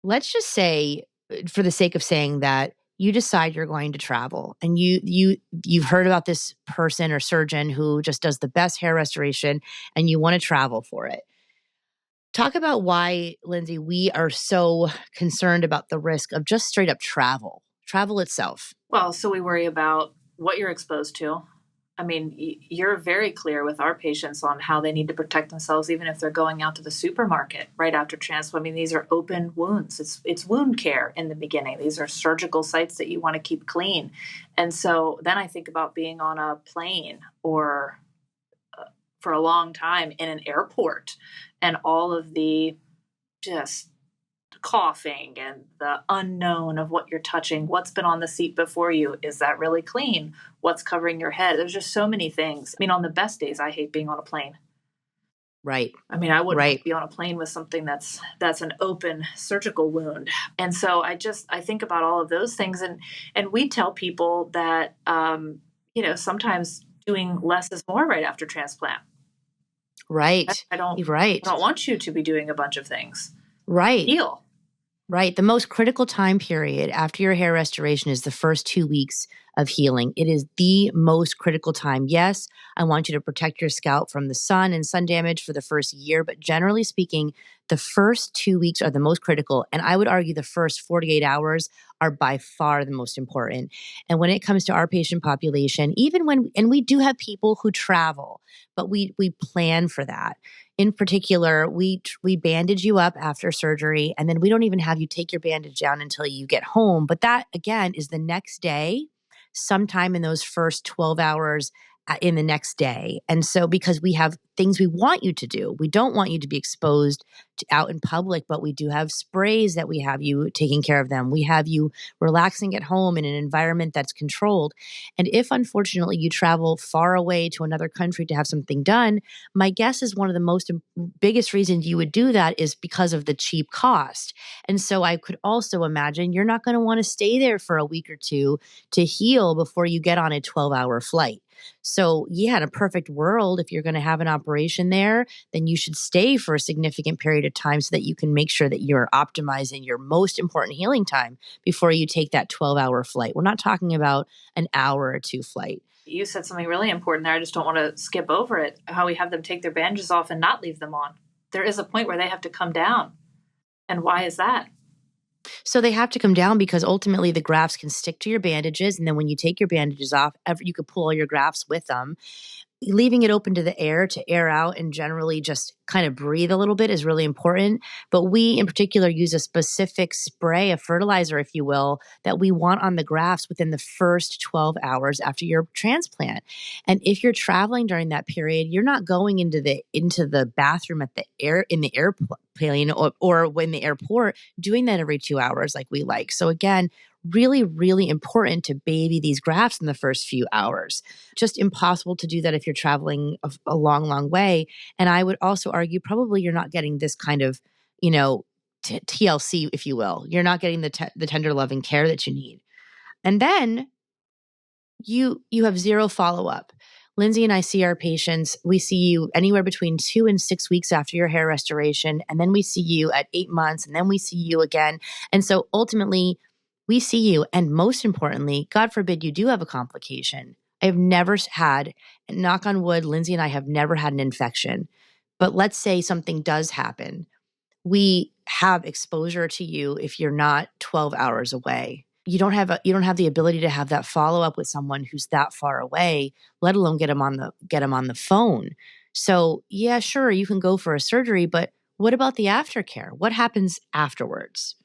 let's just say, for the sake of saying that, you decide you're going to travel and you've heard about this person or surgeon who just does the best hair restoration and you want to travel for it. Talk about why, Lindsey, we are so concerned about the risk of just straight up travel itself. Well, so we worry about what you're exposed to. I mean, you're very clear with our patients on how they need to protect themselves, even if they're going out to the supermarket right after transplant. I mean, these are open wounds. It's wound care in the beginning. These are surgical sites that you want to keep clean. And so then I think about being on a plane or for a long time in an airport and all of the just coughing and the unknown of what you're touching, what's been on the seat before you, is that really clean, what's covering your head. There's just so many things. I mean, on the best days, I hate being on a plane. Right. I mean, I wouldn't Right. be on a plane with something that's an open surgical wound. And so I think about all of those things, and we tell people that sometimes doing less is more right after transplant. Right. I don't Right. want you to be doing a bunch of things. Right. Heal. Right. The most critical time period after your hair restoration is the first 2 weeks of healing. It is the most critical time. Yes, I want you to protect your scalp from the sun and sun damage for the first year, but generally speaking, the first 2 weeks are the most critical. And I would argue the first 48 hours are by far the most important. And when it comes to our patient population, and we do have people who travel, but we plan for that. In particular, we bandage you up after surgery, and then we don't even have you take your bandage down until you get home. But that, again, is the next day, sometime in those first 12 hours in the next day. And so because we have things we want you to do, we don't want you to be exposed out in public, but we do have sprays that we have you taking care of them. We have you relaxing at home in an environment that's controlled. And if unfortunately you travel far away to another country to have something done, my guess is one of the biggest reasons you would do that is because of the cheap cost. And so I could also imagine you're not going to want to stay there for a week or two to heal before you get on a 12-hour flight. So yeah, in a perfect world, if you're going to have an operation there, then you should stay for a significant period of time so that you can make sure that you're optimizing your most important healing time before you take that 12-hour flight. We're not talking about an hour or two flight. You said something really important there. I just don't want to skip over it. How we have them take their bandages off and not leave them on. There is a point where they have to come down. And why is that? So they have to come down because ultimately the grafts can stick to your bandages. And then when you take your bandages off, you could pull all your grafts with them. Leaving it open to the air to air out and generally just kind of breathe a little bit is really important. But we in particular use a specific spray, a fertilizer, if you will, that we want on the grafts within the first 12 hours after your transplant. And if you're traveling during that period, you're not going into the bathroom in the airplane or in the airport doing that every 2 hours like we like. So again, really, really important to baby these grafts in the first few hours. Just impossible to do that if you're traveling a long, long way. And I would also argue probably you're not getting this kind of, TLC, if you will. You're not getting the tender loving care that you need. And then you have zero follow-up. Lindsey and I see our patients. We see you anywhere between 2 and 6 weeks after your hair restoration. And then we see you at 8 months. And then we see you again. And so ultimately, we see you, and most importantly, God forbid you do have a complication. I have never had, knock on wood, Lindsey and I have never had an infection. But let's say something does happen. We have exposure to you if you're not 12 hours away. You don't have the ability to have that follow up with someone who's that far away, let alone get them on the phone. So yeah, sure, you can go for a surgery, but what about the aftercare? What happens afterwards?